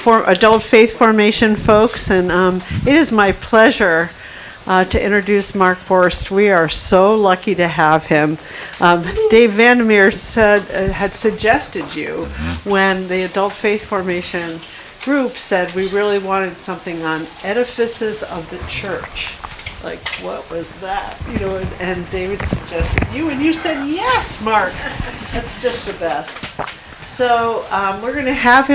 adult faith formation folks, and it is my pleasure to introduce Mark Borst. We are so lucky to have him. Dave Vandermeer had suggested you when the adult faith formation group said we really wanted something on edifices of the church. Like, what was that? You know, and David suggested you, and you said yes, Mark. That's just the best. So we're going to have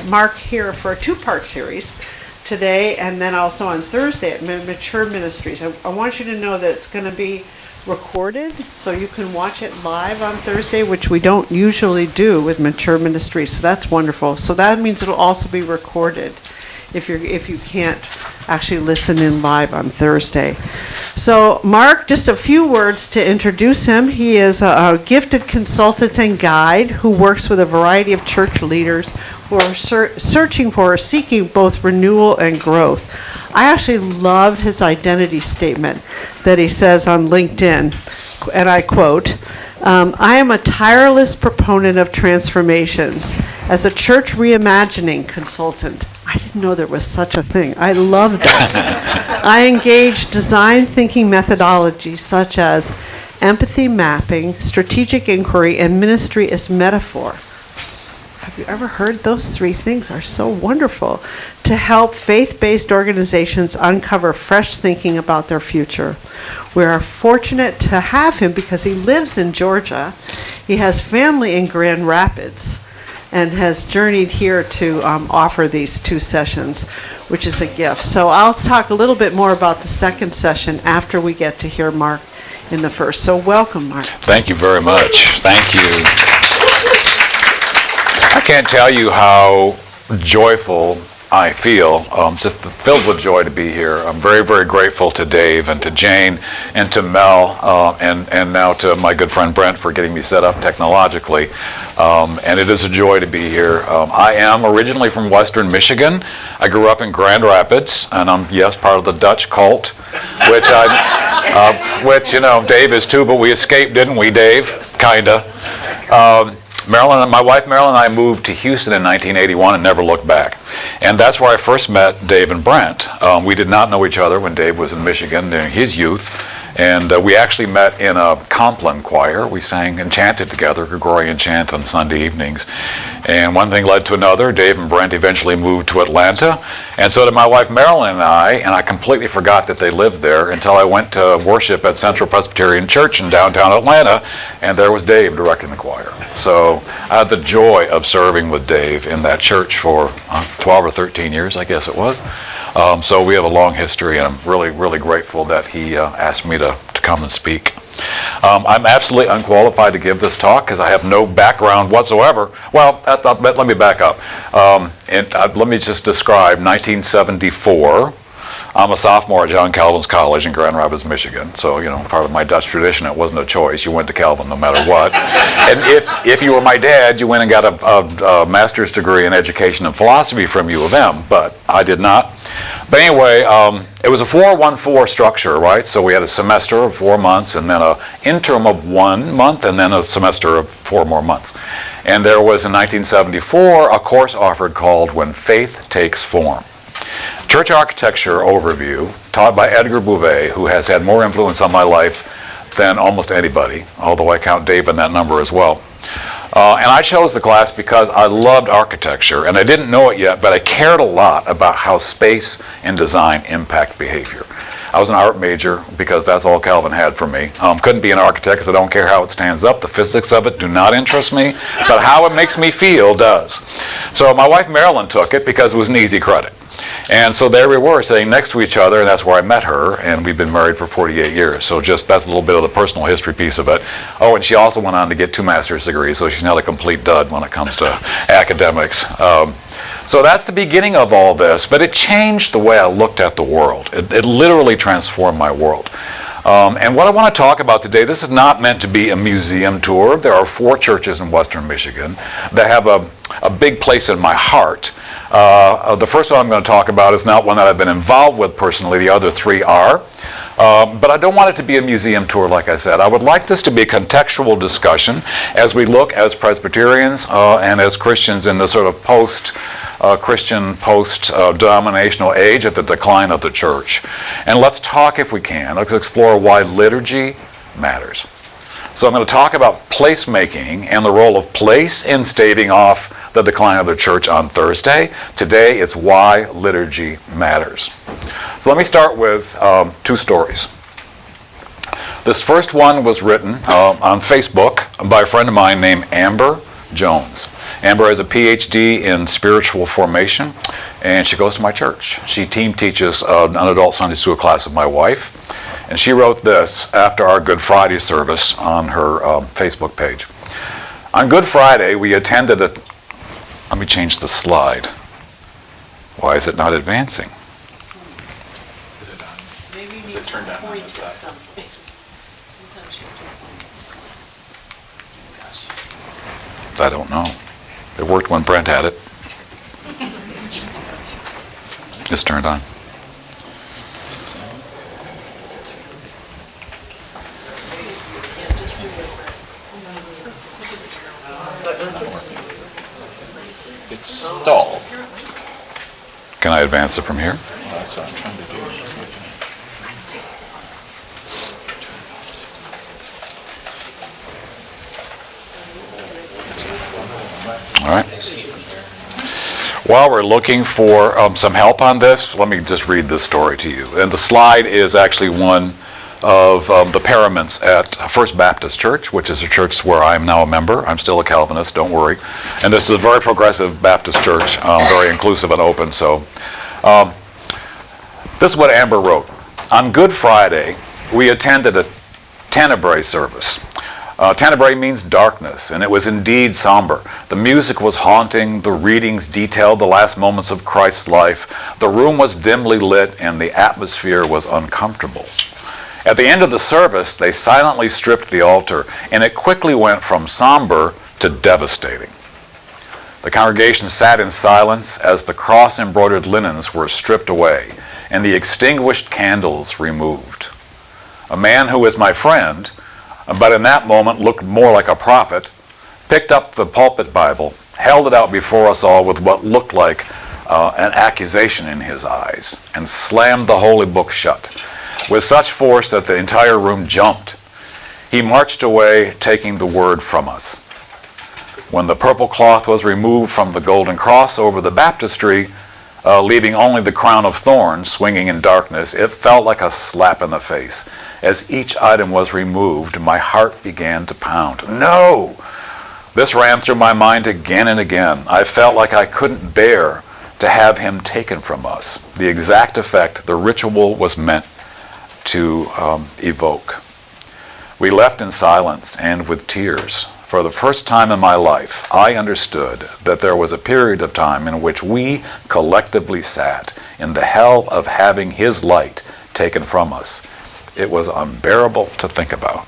Mark here for a two-part series today, and then also on Thursday at Mature Ministries. I want you to know that it's going to be recorded, so you can watch it live on Thursday, which we don't usually do with Mature Ministries. So that's wonderful. So that means it'll also be recorded if you can't actually listen in live on Thursday. So Mark, just a few words to introduce him. He is a gifted consultant and guide who works with a variety of church leaders who are seeking both renewal and growth. I actually love his identity statement that he says on LinkedIn, and I quote, I am a tireless proponent of transformations. As a church reimagining consultant, I didn't know there was such a thing. I love that. I engage design thinking methodologies such as empathy mapping, strategic inquiry, and ministry as metaphor. Have you ever heard those three things? Are so wonderful to help faith-based organizations uncover fresh thinking about their future. We are fortunate to have him because he lives in Georgia. He has family in Grand Rapids and has journeyed here to offer these two sessions, which is a gift. So I'll talk a little bit more about the second session after we get to hear Mark in the first. So welcome, Mark. Thank you very much. Thank you. I can't tell you how joyful I feel, just filled with joy to be here. I'm very, very grateful to Dave and to Jane and to Mel and now to my good friend Brent for getting me set up technologically. And it is a joy to be here. I am originally from Western Michigan. I grew up in Grand Rapids, and I'm, yes, part of the Dutch cult, which Dave is too, but we escaped, didn't we, Dave? Kinda. My wife Marilyn and I moved to Houston in 1981 and never looked back. And that's where I first met Dave and Brent. We did not know each other when Dave was in Michigan during his youth. And we actually met in a Compline choir. We sang and chanted together, Gregorian chant on Sunday evenings. And one thing led to another. Dave and Brent eventually moved to Atlanta. And so did my wife Marilyn and I completely forgot that they lived there until I went to worship at Central Presbyterian Church in downtown Atlanta, and there was Dave directing the choir. So I had the joy of serving with Dave in that church for 12 or 13 years, I guess it was. So we have a long history, and I'm really, really grateful that he asked me to come and speak. I'm absolutely unqualified to give this talk because I have no background whatsoever. Well, let me back up. Let me just describe 1974. I'm a sophomore at John Calvin's College in Grand Rapids, Michigan. So, part of my Dutch tradition, it wasn't a choice. You went to Calvin no matter what. And if you were my dad, you went and got a master's degree in education and philosophy from U of M, but I did not. But anyway, it was a 4-1-4 structure, right? So we had a semester of 4 months, and then an interim of 1 month, and then a semester of 4 more months. And there was, in 1974, a course offered called When Faith Takes Form. Church Architecture Overview, taught by Edgar Bouvet, who has had more influence on my life than almost anybody, although I count Dave in that number as well. And I chose the class because I loved architecture, and I didn't know it yet, but I cared a lot about how space and design impact behavior. I was an art major because that's all Calvin had for me. Couldn't be an architect because I don't care how it stands up. The physics of it do not interest me, but how it makes me feel does. So my wife Marilyn took it because it was an easy credit. And so there we were sitting next to each other, and that's where I met her, and we've been married for 48 years. So that's a little bit of the personal history piece of it. Oh, and she also went on to get 2 master's degrees, so she's not a complete dud when it comes to academics. So that's the beginning of all this, but it changed the way I looked at the world. It literally transformed my world. And what I want to talk about today, this is not meant to be a museum tour. There are 4 churches in Western Michigan that have a big place in my heart. The first one I'm going to talk about is not one that I've been involved with personally. The other 3 are. But I don't want it to be a museum tour, like I said. I would like this to be a contextual discussion as we look as Presbyterians and as Christians in the sort of post Christian post-denominational age, at the decline of the church. And let's talk, if we can, let's explore why liturgy matters. So I'm going to talk about placemaking and the role of place in staving off the decline of the church on Thursday. Today it's why liturgy matters. So let me start with two stories. This first one was written on Facebook by a friend of mine named Arbor Jones. Amber has a PhD in spiritual formation, and she goes to my church. She team teaches an adult Sunday school class with my wife, and she wrote this after our Good Friday service on her Facebook page. On Good Friday, we attended a... Let me change the slide. Why is it not advancing? Is it on? Maybe Is it turned on point the at side? someplace. Sometimes you just... I don't know. It worked when Brent had it. It's turned on. It's stalled. Can I advance it from here? That's what I'm trying to do. All right. While we're looking for some help on this, let me just read this story to you. And the slide is actually one of the paraments at First Baptist Church, which is a church where I am now a member. I'm still a Calvinist, don't worry. And this is a very progressive Baptist church, very inclusive and open. So this is what Amber wrote. On Good Friday, we attended a Tenebrae service. Tenebrae means darkness, and it was indeed somber. The music was haunting, the readings detailed the last moments of Christ's life. The room was dimly lit, and the atmosphere was uncomfortable. At the end of the service, they silently stripped the altar, and it quickly went from somber to devastating. The congregation sat in silence as the cross-embroidered linens were stripped away and the extinguished candles removed. A man who was my friend, but in that moment looked more like a prophet, picked up the pulpit Bible, held it out before us all with what looked like an accusation in his eyes, and slammed the holy book shut with such force that the entire room jumped. He marched away, taking the word from us. When the purple cloth was removed from the golden cross over the baptistry, leaving only the crown of thorns swinging in darkness, it felt like a slap in the face. As each item was removed, my heart began to pound. No! This ran through my mind again and again. I felt like I couldn't bear to have him taken from us. The exact effect the ritual was meant to evoke. We left in silence and with tears. For the first time in my life, I understood that there was a period of time in which we collectively sat in the hell of having his light taken from us. It was unbearable to think about.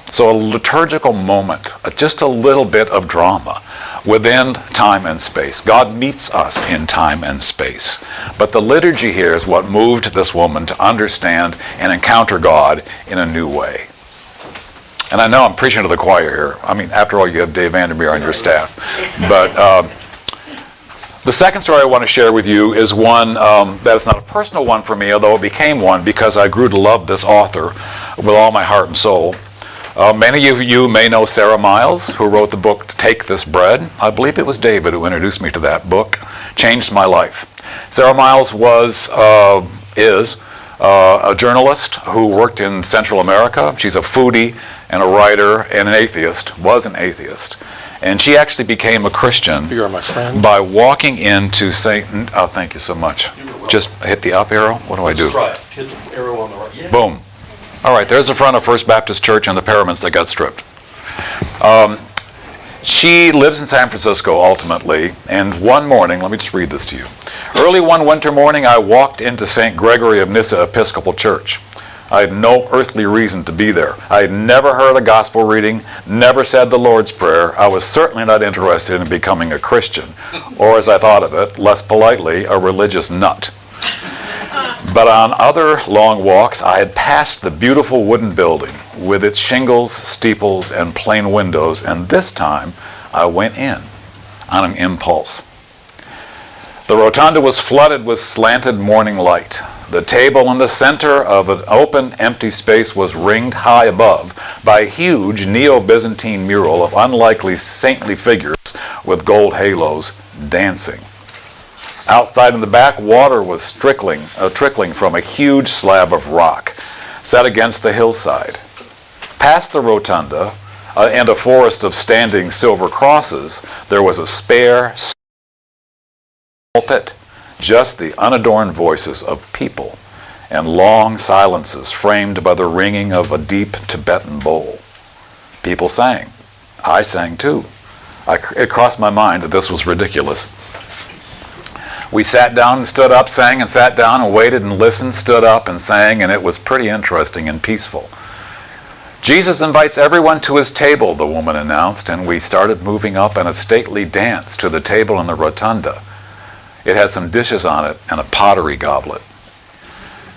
So a liturgical moment, just a little bit of drama within time and space. God meets us in time and space. But the liturgy here is what moved this woman to understand and encounter God in a new way. And I know I'm preaching to the choir here. I mean, after all, you have Dave Vandermeer on your staff. But the second story I want to share with you is one that is not a personal one for me, although it became one because I grew to love this author with all my heart and soul. Many of you may know Sarah Miles, who wrote the book Take This Bread. I believe it was David who introduced me to that book. Changed my life. Sarah Miles is a journalist who worked in Central America. She's a foodie and a writer and an atheist, was an atheist. And she actually became a Christian You are my friend. by walking into St. Oh, thank you so much. Just hit the up arrow? What do I do? Try it. Hit the arrow on the right. Yeah. Boom. All right, there's the front of First Baptist Church and the paraments that got stripped. She lives in San Francisco ultimately, and one morning, let me just read this to you. Early one winter morning, I walked into St. Gregory of Nyssa Episcopal Church. I had no earthly reason to be there. I had never heard a gospel reading, never said the Lord's Prayer. I was certainly not interested in becoming a Christian, or as I thought of it, less politely, a religious nut. But on other long walks, I had passed the beautiful wooden building with its shingles, steeples, and plain windows, and this time I went in on an impulse. The rotunda was flooded with slanted morning light. The table in the center of an open, empty space was ringed high above by a huge Neo-Byzantine mural of unlikely saintly figures with gold halos dancing. Outside in the back, water was trickling from a huge slab of rock set against the hillside. Past the rotunda and a forest of standing silver crosses, there was a spare pulpit, just the unadorned voices of people and long silences framed by the ringing of a deep Tibetan bowl. People sang. I sang too. It crossed my mind that this was ridiculous. We sat down and stood up, sang and sat down and waited and listened, stood up and sang, and it was pretty interesting and peaceful. Jesus invites everyone to his table, the woman announced, and we started moving up in a stately dance to the table in the rotunda. It had some dishes on it and a pottery goblet.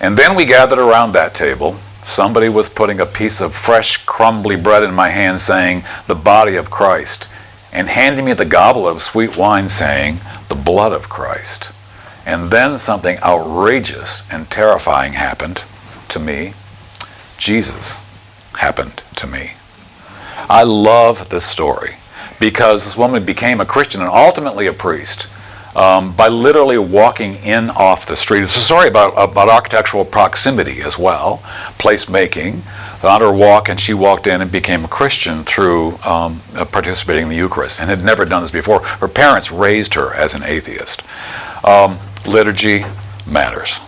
And then we gathered around that table. Somebody was putting a piece of fresh, crumbly bread in my hand, saying, "The body of Christ," and handing me the goblet of sweet wine, saying, "The blood of Christ." And then something outrageous and terrifying happened to me. Jesus happened to me. I love this story because this woman became a Christian and ultimately a priest by literally walking in off the street. It's a story about architectural proximity as well, placemaking. On her walk, and she walked in and became a Christian through participating in the Eucharist, and had never done this before. Her parents raised her as an atheist. Liturgy matters.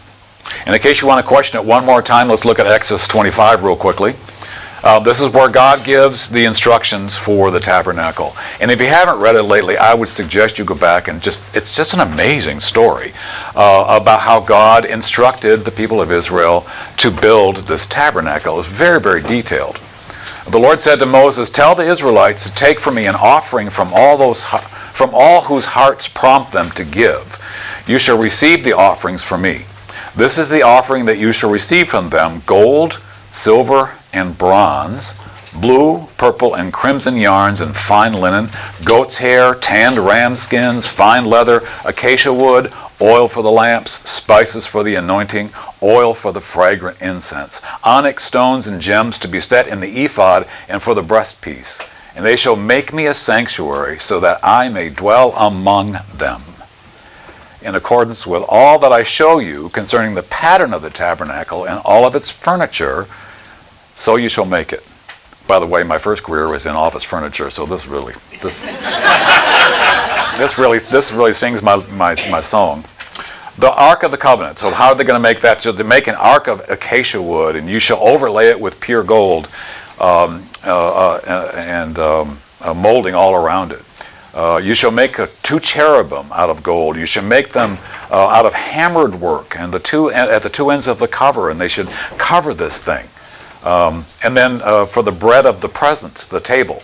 And in case you want to question it one more time, let's look at Exodus 25 real quickly. This is where God gives the instructions for the tabernacle. And if you haven't read it lately, I would suggest you go back and it's just an amazing story about how God instructed the people of Israel to build this tabernacle. It's very, very detailed. The Lord said to Moses, "Tell the Israelites to take for me an offering from all whose hearts prompt them to give. You shall receive the offerings from me. This is the offering that you shall receive from them: gold, silver, and bronze, blue, purple, and crimson yarns, and fine linen, goat's hair, tanned ram skins, fine leather, acacia wood, oil for the lamps, spices for the anointing, oil for the fragrant incense, onyx stones and gems to be set in the ephod and for the breastpiece. And they shall make me a sanctuary so that I may dwell among them. In accordance with all that I show you concerning the pattern of the tabernacle and all of its furniture, so you shall make it." By the way, my first career was in office furniture, so this really sings my song. The Ark of the Covenant. So how are they going to make that? So they make an ark of acacia wood, and you shall overlay it with pure gold and molding all around it. You shall make 2 cherubim out of gold. You shall make them out of hammered work, and at the 2 ends of the cover, and they should cover this thing. And then for the bread of the presence, the table.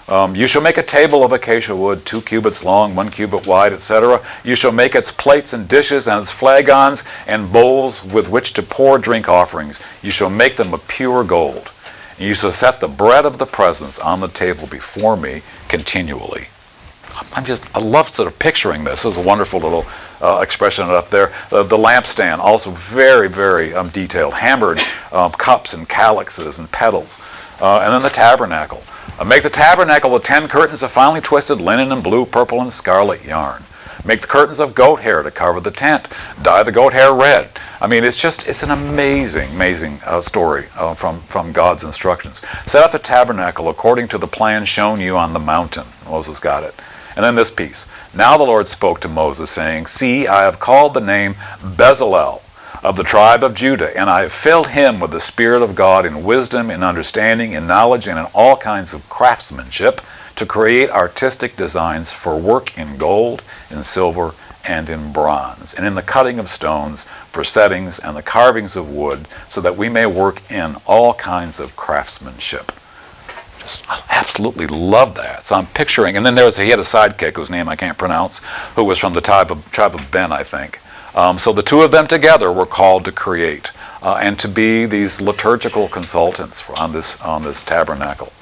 You shall make a table of acacia wood, 2 cubits long, 1 cubit wide, etc. You shall make its plates and dishes and its flagons and bowls with which to pour drink offerings. You shall make them of pure gold. And you shall set the bread of the presence on the table before me continually. I love sort of picturing this. This is a wonderful little expression up there. The lampstand, also very, very detailed, hammered cups and calyxes and petals. And then the tabernacle. Make the tabernacle with 10 curtains of finely twisted linen and blue, purple, and scarlet yarn. Make the curtains of goat hair to cover the tent. Dye the goat hair red. I mean, it's an amazing, amazing story from God's instructions. Set up the tabernacle according to the plan shown you on the mountain. Moses got it. And then this piece. Now the Lord spoke to Moses, saying, "See, I have called the name Bezalel of the tribe of Judah, and I have filled him with the Spirit of God in wisdom, in understanding, in knowledge, and in all kinds of craftsmanship, to create artistic designs for work in gold, in silver, and in bronze, and in the cutting of stones for settings and the carvings of wood, so that we may work in all kinds of craftsmanship." I absolutely love that. So I'm picturing, and then he had a sidekick whose name I can't pronounce, who was from the tribe of Ben, I think. So the 2 of them together were called to create and to be these liturgical consultants on this tabernacle.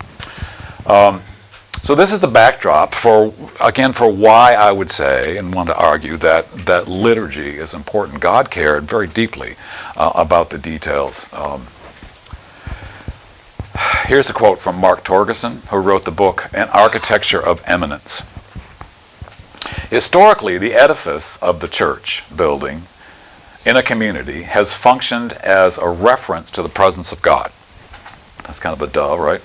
So this is the backdrop for why I would say and want to argue that liturgy is important. God cared very deeply about the details. Here's a quote from Mark Torgerson, who wrote the book An Architecture of Eminence. Historically, the edifice of the church building in a community has functioned as a reference to the presence of God. That's kind of a duh, right?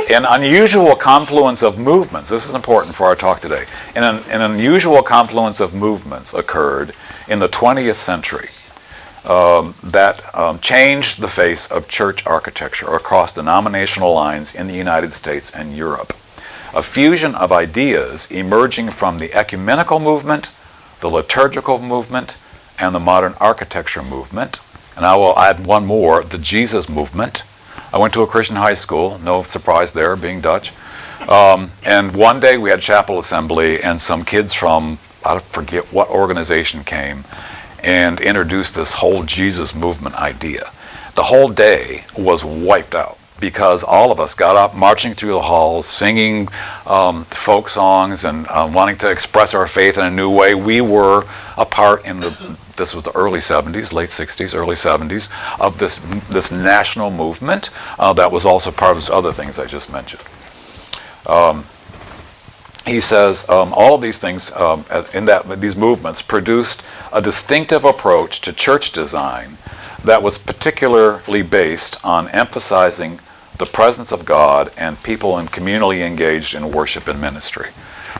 An unusual confluence of movements, this is important for our talk today, an unusual confluence of movements occurred in the 20th century that changed the face of church architecture across denominational lines in the United States and Europe. A fusion of ideas emerging from the ecumenical movement, the liturgical movement, and the modern architecture movement. And I will add one more, the Jesus movement. I went to a Christian high school, no surprise there, being Dutch. And one day we had chapel assembly, and some kids from, I forget what organization came, and introduced this whole Jesus movement idea. The whole day was wiped out, because all of us got up marching through the halls, singing folk songs and wanting to express our faith in a new way. We were a part this was the early 70s, late 60s, early 70s, of this national movement that was also part of those other things I just mentioned. He says all of these things these movements produced a distinctive approach to church design that was particularly based on emphasizing the presence of God and people and communally engaged in worship and ministry.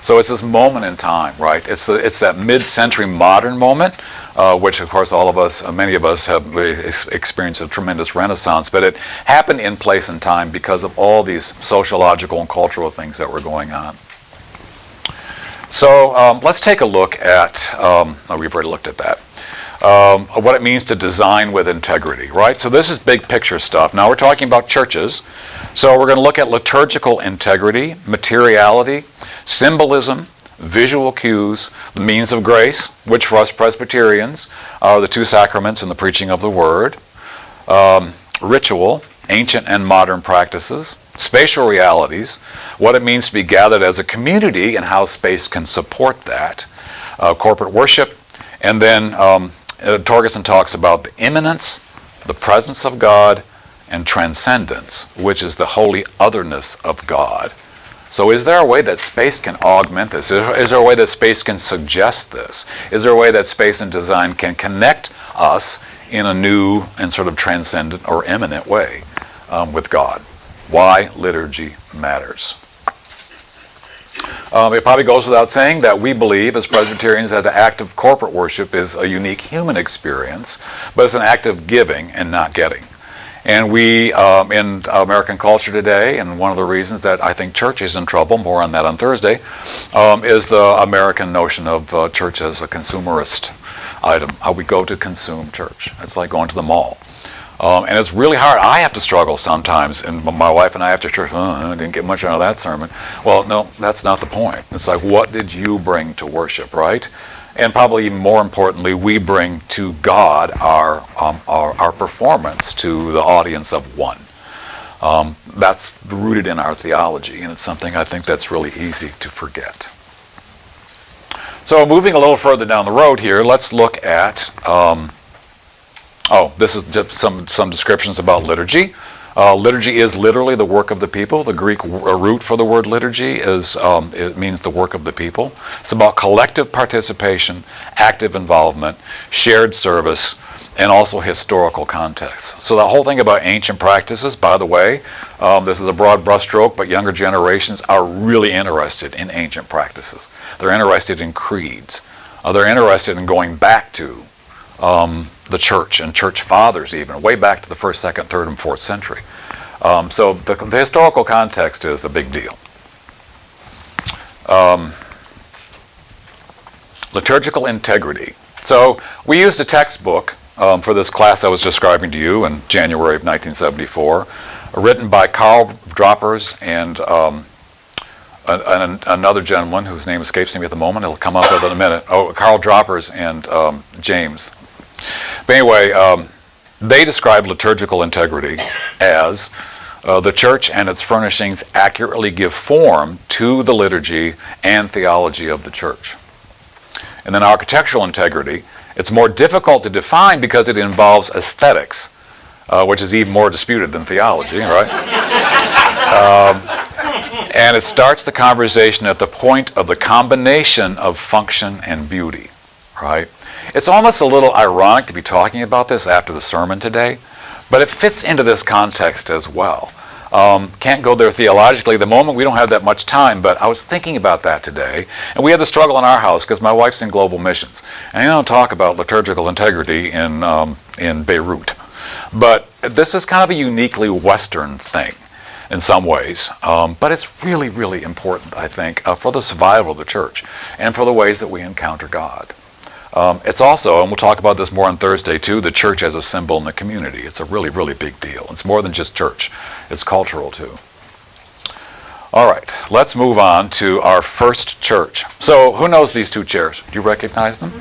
So it's this moment in time, right? It's that mid-century modern moment, which of course all of us, many of us have experienced a tremendous renaissance, but it happened in place and time because of all these sociological and cultural things that were going on. So let's take a look at, we've already looked at that. What it means to design with integrity, right? So this is big picture stuff. Now we're talking about churches. So we're going to look at liturgical integrity, materiality, symbolism, visual cues, the means of grace, which for us Presbyterians are the two sacraments and the preaching of the word, ritual, ancient and modern practices, spatial realities, what it means to be gathered as a community and how space can support that, corporate worship, and then Torgerson talks about the immanence, the presence of God, and transcendence, which is the holy otherness of God. So is there a way that space can augment this? Is there a way that space can suggest this? Is there a way that space and design can connect us in a new and sort of transcendent or immanent way with God? Why liturgy matters. It probably goes without saying that we believe as Presbyterians that the act of corporate worship is a unique human experience, but it's an act of giving and not getting. And we, in American culture today, and one of the reasons that I think church is in trouble, more on that on Thursday, is the American notion of church as a consumerist item, how we go to consume church. It's like going to the mall. And it's really hard. I have to struggle sometimes, and my wife and I after church, I didn't get much out of that sermon. Well, no, that's not the point. It's like, what did you bring to worship, right? And probably even more importantly, we bring to God our performance to the audience of one. That's rooted in our theology, and it's something I think that's really easy to forget. So moving a little further down the road here, let's look at this is just some descriptions about liturgy. Liturgy is literally the work of the people. The Greek root for the word liturgy is it means the work of the people. It's about collective participation, active involvement, shared service, and also historical context. So the whole thing about ancient practices, by the way, this is a broad brushstroke, but younger generations are really interested in ancient practices. They're interested in creeds. They're interested in going back to the church and church fathers even, way back to the 1st, 2nd, 3rd, and 4th century. So the historical context is a big deal. Liturgical integrity. So we used a textbook for this class I was describing to you in January of 1974, written by Karl Droppers and another gentleman whose name escapes me at the moment. It'll come up in a minute. Karl Droppers and James. But anyway, they describe liturgical integrity as The church and its furnishings accurately give form to the liturgy and theology of the church. And then architectural integrity, it's more difficult to define because it involves aesthetics, which is even more disputed than theology, right? And it starts the conversation at the point of the combination of function and beauty, right? It's almost a little ironic to be talking about this after the sermon today, but it fits into this context as well. Can't go there theologically at the moment. We don't have that much time, but I was thinking about that today. And we have the struggle in our house because my wife's in global missions. And I don't talk about liturgical integrity in Beirut. But this is kind of a uniquely Western thing in some ways. But it's really, really important, I think, for the survival of the church and for the ways that we encounter God. It's also, and we'll talk about this more on Thursday too, the church as a symbol in the community. It's a really, really big deal. It's more than just church. It's cultural too. All right, let's move on to our first church. So who knows these two chairs? Do you recognize them?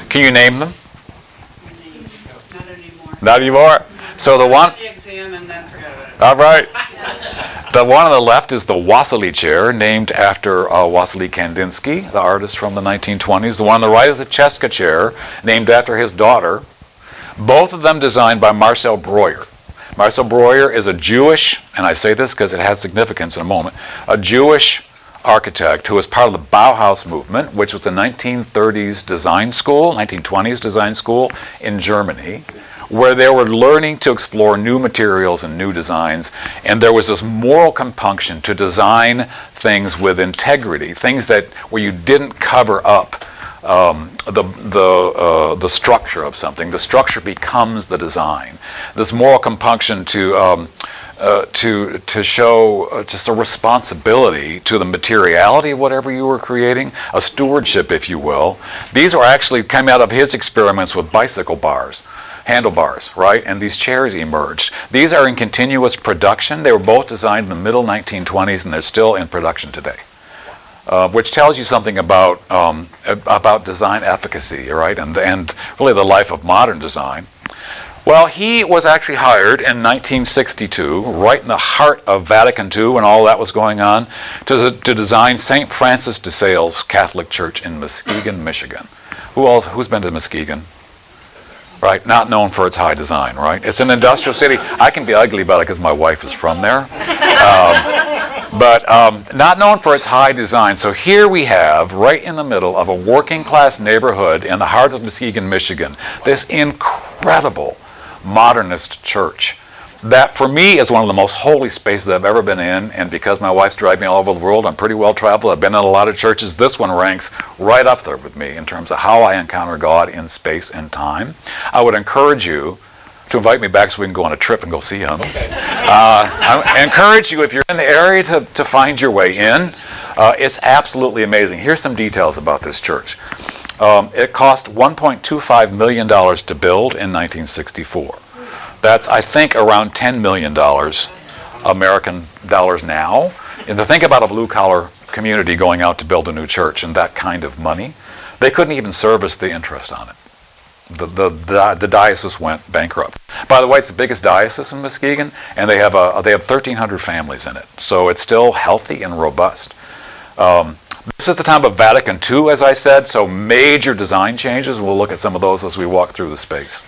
Can you name them? Not anymore. Not anymore? So the one... The exam and then forget about it. All right. The one on the left is the Wassily chair, named after Wassily Kandinsky, the artist from the 1920s. The one on the right is the Cheska chair, named after his daughter. Both of them designed by Marcel Breuer. Marcel Breuer is a Jewish, and I say this because it has significance in a moment, a Jewish architect who was part of the Bauhaus movement, which was the 1930s design school, 1920s design school in Germany, where they were learning to explore new materials and new designs, and there was this moral compunction to design things with integrity, things that where you didn't cover up the structure of something. The structure becomes the design. This moral compunction to show just a responsibility to the materiality of whatever you were creating, a stewardship, if you will. These are actually came out of his experiments with bicycle bars. Handlebars, right? And these chairs emerged. These are in continuous production. They were both designed in the middle 1920s, and they're still in production today, which tells you something about design efficacy, right? And really the life of modern design. Well, he was actually hired in 1962, right in the heart of Vatican II and all that was going on, to design St. Francis de Sales Catholic Church in Muskegon, Michigan. Who's been to Muskegon? Right, not known for its high design, right? It's an industrial city. I can be ugly about it because my wife is from there. But not known for its high design. So here we have, right in the middle of a working class neighborhood in the heart of Muskegon, Michigan, this incredible modernist church that for me is one of the most holy spaces I've ever been in, and because my wife's driving me all over the world, I'm pretty well traveled. I've been in a lot of churches. This one ranks right up there with me in terms of how I encounter God in space and time. I would encourage you to invite me back so we can go on a trip and go see him. I encourage you, if you're in the area, to find your way in. It's absolutely amazing. Here's some details about this church. It cost $1.25 million to build in 1964. That's, I think, around $10 million American dollars now. And to think about a blue-collar community going out to build a new church and that kind of money, they couldn't even service the interest on it. The diocese went bankrupt. By the way, it's the biggest diocese in Muskegon, and they have 1,300 families in it. So it's still healthy and robust. This is the time of Vatican II, as I said, so major design changes. We'll look at some of those as we walk through the space.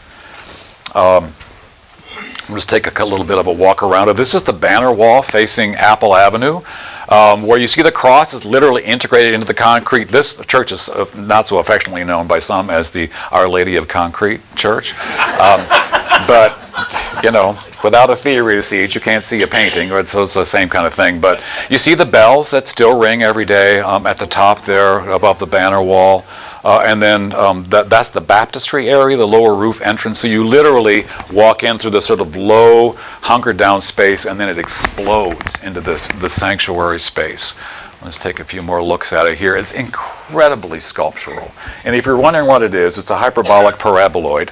We'll just take a little bit of a walk around it. This is the banner wall facing Apple Avenue, where you see the cross is literally integrated into the concrete. This church is not so affectionately known by some as the Our Lady of Concrete Church. But, you know, without a theory to see it, you can't see a painting, or it's the same kind of thing. But you see the bells that still ring every day at the top there above the banner wall. And then that's the baptistry area, the lower roof entrance. So you literally walk in through this sort of low, hunkered down space, and then it explodes into the sanctuary space. Let's take a few more looks at it here. It's incredibly sculptural. And if you're wondering what it is, it's a hyperbolic paraboloid.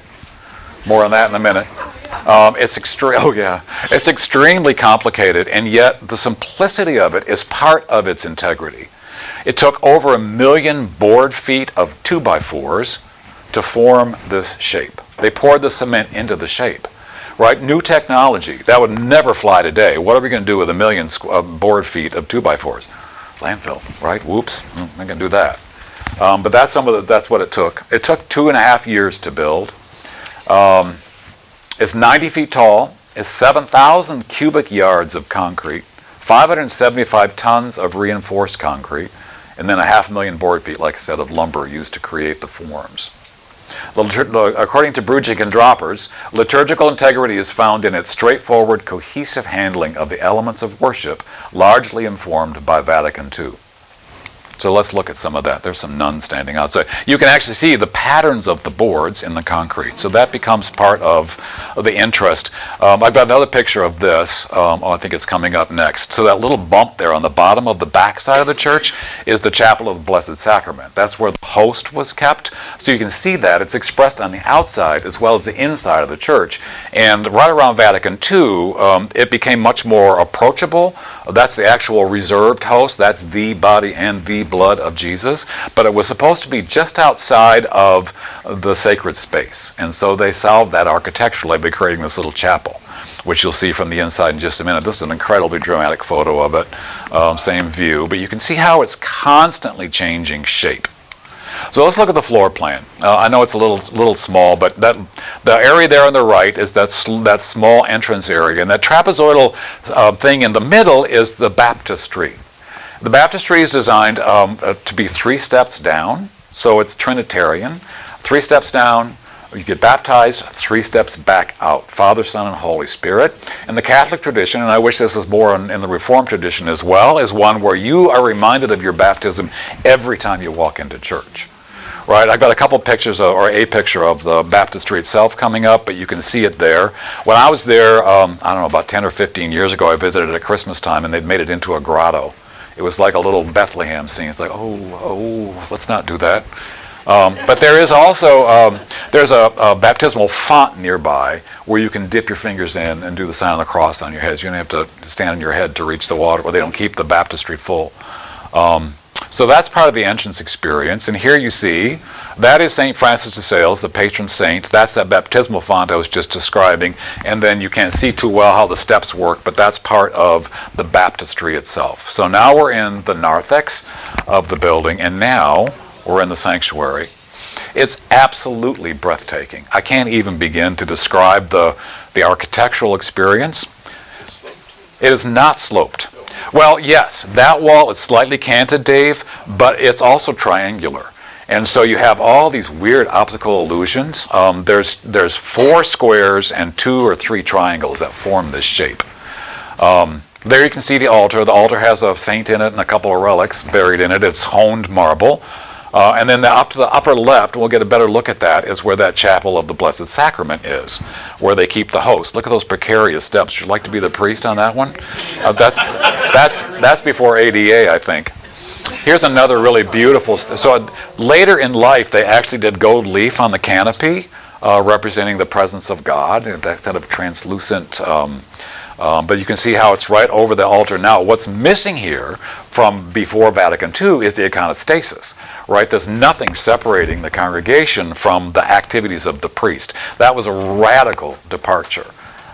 More on that in a minute. It's extremely complicated, and yet the simplicity of it is part of its integrity. It took over 1 million board feet of 2x4s to form this shape. They poured the cement into the shape. right? New technology. That would never fly today. What are we going to do with 1 million board feet of 2x4s? Landfill, right? Whoops, I can do that. But that's that's what it took. It took 2.5 years to build. It's 90 feet tall. It's 7,000 cubic yards of concrete, 575 tons of reinforced concrete, and then 500,000 board feet, like I said, of lumber used to create the forms. According to Brugic and Droppers, liturgical integrity is found in its straightforward, cohesive handling of the elements of worship, largely informed by Vatican II. So let's look at some of that. There's some nuns standing outside. You can actually see the patterns of the boards in the concrete. So that becomes part of the interest. I've got another picture of this. I think it's coming up next. So that little bump there on the bottom of the back side of the church is the Chapel of the Blessed Sacrament. That's where the host was kept. So you can see that. It's expressed on the outside as well as the inside of the church. And right around Vatican II, it became much more approachable. That's the actual reserved host. That's the body and the blood of Jesus. But it was supposed to be just outside of the sacred space. And so they solved that architecturally by creating this little chapel, which you'll see from the inside in just a minute. This is an incredibly dramatic photo of it. Same view. But you can see how it's constantly changing shape. So let's look at the floor plan. I know it's a little small, but the area there on the right is that small entrance area. And that trapezoidal thing in the middle is the baptistry. The baptistry is designed to be 3 steps down, so it's Trinitarian. 3 steps down, you get baptized, 3 steps back out, Father, Son, and Holy Spirit. And the Catholic tradition, and I wish this was more in the Reformed tradition as well, is one where you are reminded of your baptism every time you walk into church. Right, I've got a couple pictures, or a picture of the baptistry itself coming up, but you can see it there. When I was there, I don't know, about 10 or 15 years ago, I visited at Christmas time, and they'd made it into a grotto. It was like a little Bethlehem scene. It's like, oh, let's not do that. But there is also, there's a baptismal font nearby where you can dip your fingers in and do the sign of the cross on your heads. You don't have to stand on your head to reach the water, or they don't keep the baptistry full. So that's part of the entrance experience. And here you see, that is St. Francis de Sales, the patron saint. That's that baptismal font I was just describing. And then you can't see too well how the steps work, but that's part of the baptistry itself. So now we're in the narthex of the building, and now we're in the sanctuary. It's absolutely breathtaking. I can't even begin to describe the architectural experience. It is not sloped. Well, yes, that wall is slightly canted, Dave, but it's also triangular. And so you have all these weird optical illusions. There's 4 squares and 2 or 3 triangles that form this shape. There you can see the altar. The altar has a saint in it and a couple of relics buried in it. It's honed marble. And then up to the upper left, we'll get a better look at that, is where that Chapel of the Blessed Sacrament is, where they keep the host. Look at those precarious steps. Would you like to be the priest on that one? That's before ADA, I think. Here's another really beautiful. So later in life, they actually did gold leaf on the canopy, representing the presence of God, that kind of translucent. But you can see how it's right over the altar now. What's missing here from before Vatican II is the iconostasis, right? There's nothing separating the congregation from the activities of the priest. That was a radical departure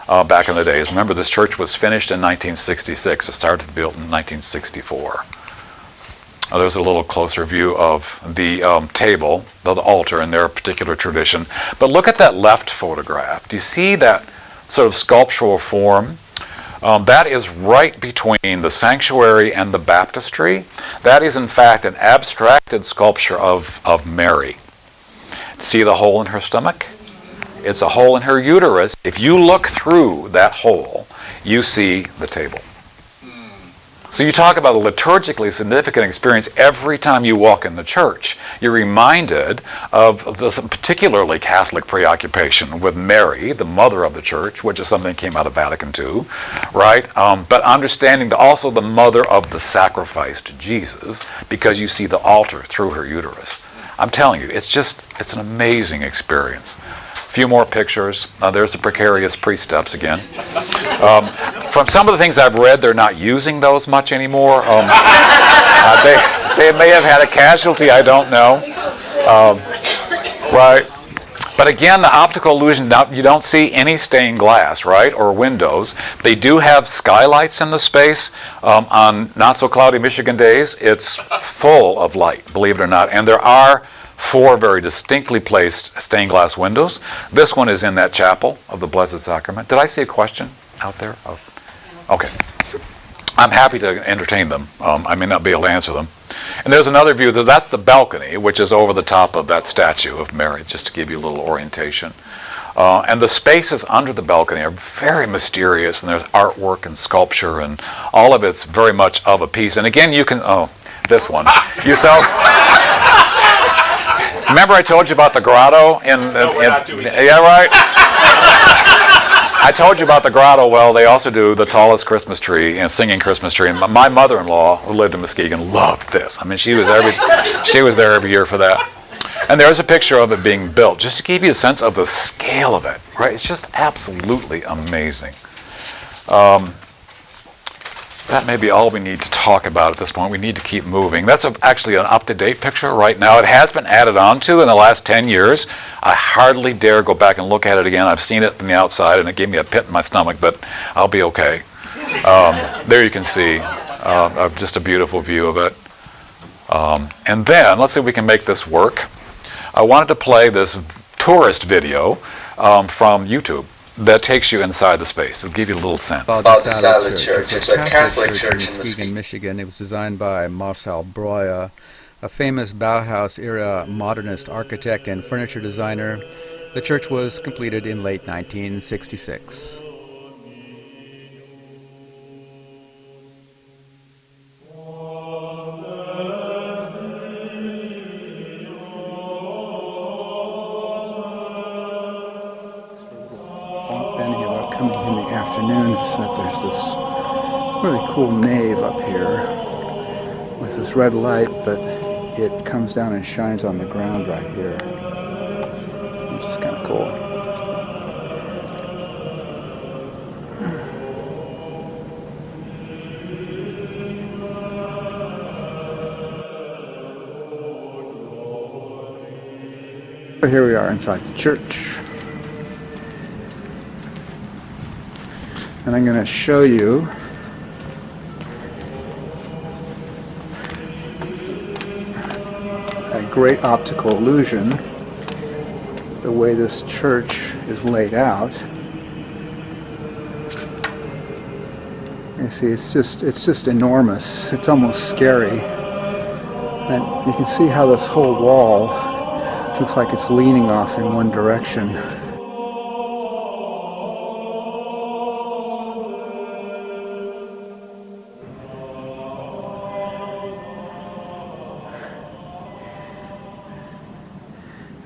back in the days. Remember, this church was finished in 1966. It started to be built in 1964. There's a little closer view of the table, the altar in their particular tradition. But look at that left photograph. Do you see that sort of sculptural form? That is right between the sanctuary and the baptistry. That is, in fact, an abstracted sculpture of Mary. See the hole in her stomach? It's a hole in her uterus. If you look through that hole, you see the table. So you talk about a liturgically significant experience every time you walk in the church. You're reminded of this particularly Catholic preoccupation with Mary, the mother of the church, which is something that came out of Vatican II, right? But understanding also the mother of the sacrificed Jesus, because you see the altar through her uterus. I'm telling you, it's an amazing experience. A few more pictures. There's the precarious priest steps again. From some of the things I've read, they're not using those much anymore. They may have had a casualty, I don't know. Right. But again, the optical illusion, you don't see any stained glass, right, or windows. They do have skylights in the space. On not so cloudy Michigan days, it's full of light, believe it or not. And there are 4 very distinctly placed stained glass windows. This one is in that chapel of the Blessed Sacrament. Did I see a question out there? Oh. Okay. I'm happy to entertain them. I may not be able to answer them. And there's another view. That's the balcony, which is over the top of that statue of Mary, just to give you a little orientation. And the spaces under the balcony are very mysterious, and there's artwork and sculpture, and all of it's very much of a piece. And again, you can, this one. You saw, remember I told you about the grotto? Yeah, right? I told you about the grotto. Well, they also do the tallest Christmas tree and singing Christmas tree. And my mother-in-law, who lived in Muskegon, loved this. I mean, she was there every year for that. And there's a picture of it being built, just to give you a sense of the scale of it. Right? It's just absolutely amazing. That may be all we need to talk about at this point. We need to keep moving. That's actually an up-to-date picture right now. It has been added on to in the last 10 years. I hardly dare go back and look at it again. I've seen it from the outside, and it gave me a pit in my stomach, but I'll be okay. There you can see just a beautiful view of it. And then, let's see if we can make this work. I wanted to play this tourist video from YouTube that takes you inside the space. It'll give you a little sense. About the Salad Church. It's a Catholic church in Muskegon, Michigan. It was designed by Marcel Breuer, a famous Bauhaus-era modernist architect and furniture designer. The church was completed in late 1966. There's this really cool nave up here with this red light, but it comes down and shines on the ground right here, which is kind of cool. So here we are inside the church. And I'm going to show you a great optical illusion, the way this church is laid out. You see, it's just enormous. It's almost scary. And you can see how this whole wall looks like it's leaning off in one direction.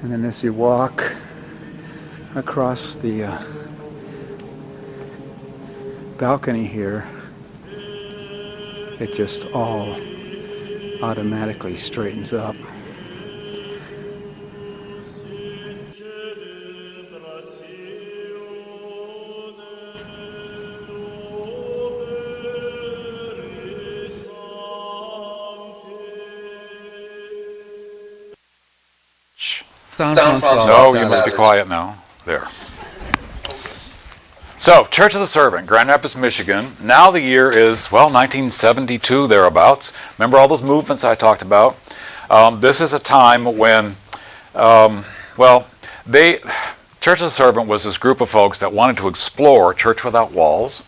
And then as you walk across the balcony here, it just all automatically straightens up. No, you must be quiet now. There. So, Church of the Servant, Grand Rapids, Michigan. Now the year is, well, 1972, thereabouts. Remember all those movements I talked about? This is a time when, Church of the Servant was this group of folks that wanted to explore church without walls.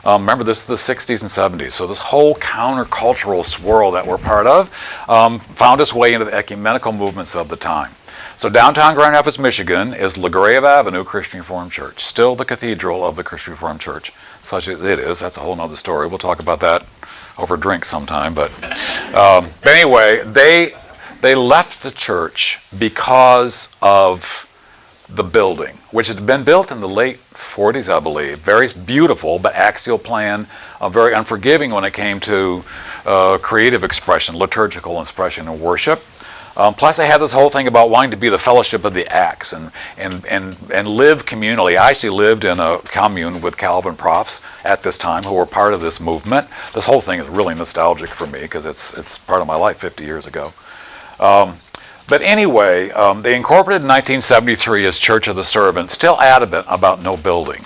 Remember, this is the 60s and 70s, so this whole countercultural swirl that we're part of found its way into the ecumenical movements of the time. So downtown Grand Rapids, Michigan is LaGrave Avenue Christian Reformed Church, still the cathedral of the Christian Reformed Church, such as it is. That's a whole other story. We'll talk about that over a drink sometime. But anyway, they left the church because of the building, which had been built in the late 40s, I believe. Very beautiful, but axial plan, very unforgiving when it came to creative expression, liturgical expression, and worship. Plus, they had this whole thing about wanting to be the fellowship of the acts and live communally. I actually lived in a commune with Calvin profs at this time who were part of this movement. This whole thing is really nostalgic for me because it's part of my life 50 years ago. But anyway, they incorporated in 1973 as Church of the Servant, still adamant about no building,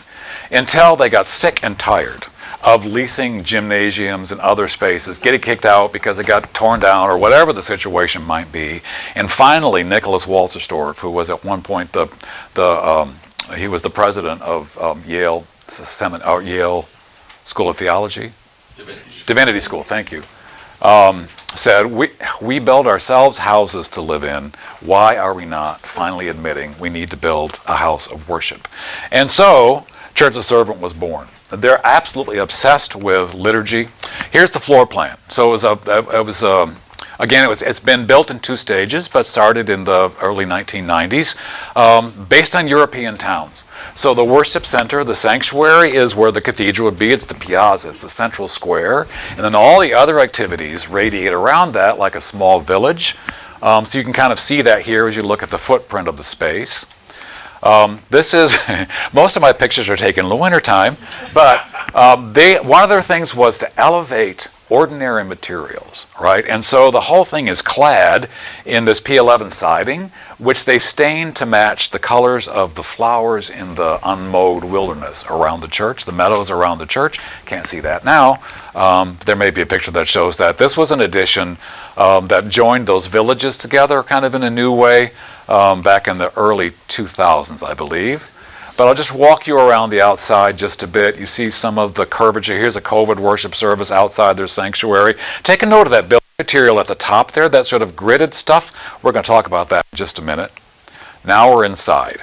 until they got sick and tired of leasing gymnasiums and other spaces, getting kicked out because it got torn down or whatever the situation might be. And finally, Nicholas Walterstorff, who was at one point he was the president of Yale School of Theology? Divinity School, thank you. Said, we build ourselves houses to live in. Why are we not finally admitting we need to build a house of worship? And so, Church of the Servant was born. They're absolutely obsessed with liturgy. Here's the floor plan. So it's been built in 2 stages, but started in the early 1990s, based on European towns. So the worship center, the sanctuary, is where the cathedral would be. It's the piazza, it's the central square. And then all the other activities radiate around that like a small village. So you can kind of see that here as you look at the footprint of the space. This is, most of my pictures are taken in the wintertime, but one of their things was to elevate ordinary materials, right? And so the whole thing is clad in this P11 siding, which they stained to match the colors of the flowers in the unmowed wilderness around the church, the meadows around the church. Can't see that now. There may be a picture that shows that. This was an addition that joined those villages together kind of in a new way back in the early 2000s, I believe. But I'll just walk you around the outside just a bit. You see some of the curvature. Here's a COVID worship service outside their sanctuary. Take a note of that building material at the top there, that sort of gridded stuff. We're going to talk about that in just a minute. Now we're inside.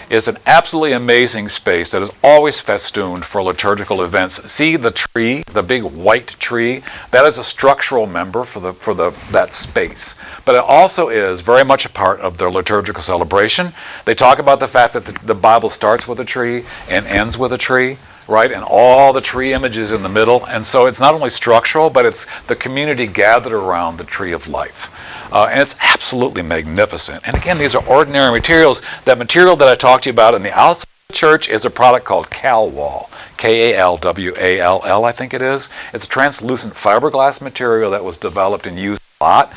It's an absolutely amazing space that is always festooned for liturgical events. See the tree, the big white tree? That is a structural member for that space. But it also is very much a part of their liturgical celebration. They talk about the fact that the Bible starts with a tree and ends with a tree, right? And all the tree images in the middle. And so it's not only structural, but it's the community gathered around the tree of life. And it's absolutely magnificent. And again, these are ordinary materials. That material that I talked to you about in the outside of the church is a product called Calwall. Kalwall, I think it is. It's a translucent fiberglass material that was developed and used a lot.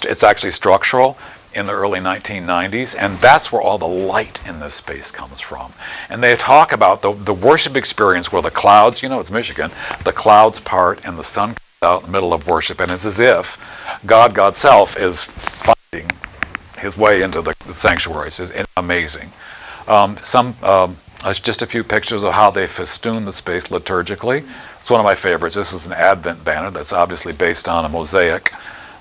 It's actually structural in the early 1990s, and that's where all the light in this space comes from. And they talk about the worship experience where the clouds, it's Michigan, the clouds part and the sun comes out in the middle of worship, and it's as if God's self is fighting his way into the sanctuaries. It's amazing. Just a few pictures of how they festoon the space liturgically. It's one of my favorites. This is an Advent banner that's obviously based on a mosaic.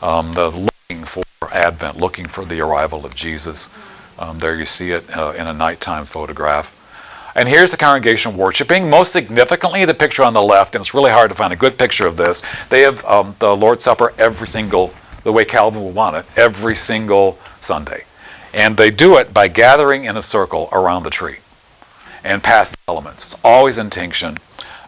The looking for Advent, looking for the arrival of Jesus. There you see it in a nighttime photograph. And here's the congregation worshiping. Most significantly, the picture on the left, and it's really hard to find a good picture of this, they have the Lord's Supper the way Calvin would want it, every single Sunday. And they do it by gathering in a circle around the tree and pass the elements. It's always in tinction.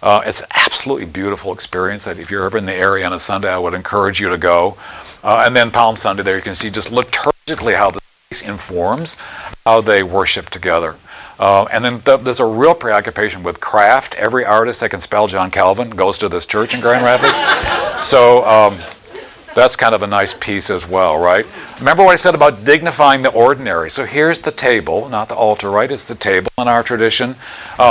It's an absolutely beautiful experience that if you're ever in the area on a Sunday, I would encourage you to go. And then Palm Sunday there, you can see just liturgically how the space informs how they worship together. And then there's a real preoccupation with craft. Every artist that can spell John Calvin goes to this church in Grand Rapids. So that's kind of a nice piece as well, right? Remember what I said about dignifying the ordinary. So here's the table, not the altar, right? It's the table in our tradition,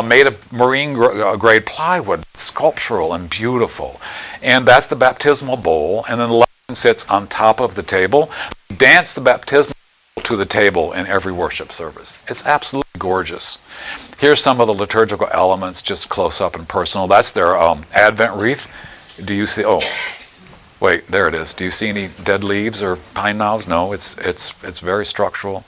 made of marine grade plywood, sculptural and beautiful. And that's the baptismal bowl. And then the lectern sits on top of the table. We dance the baptismal to the table in every worship service. It's absolutely gorgeous. Here's some of the liturgical elements, just close up and personal. That's their Advent wreath. Do you see? Oh, wait, there it is. Do you see any dead leaves or pine knobs? No, it's very structural.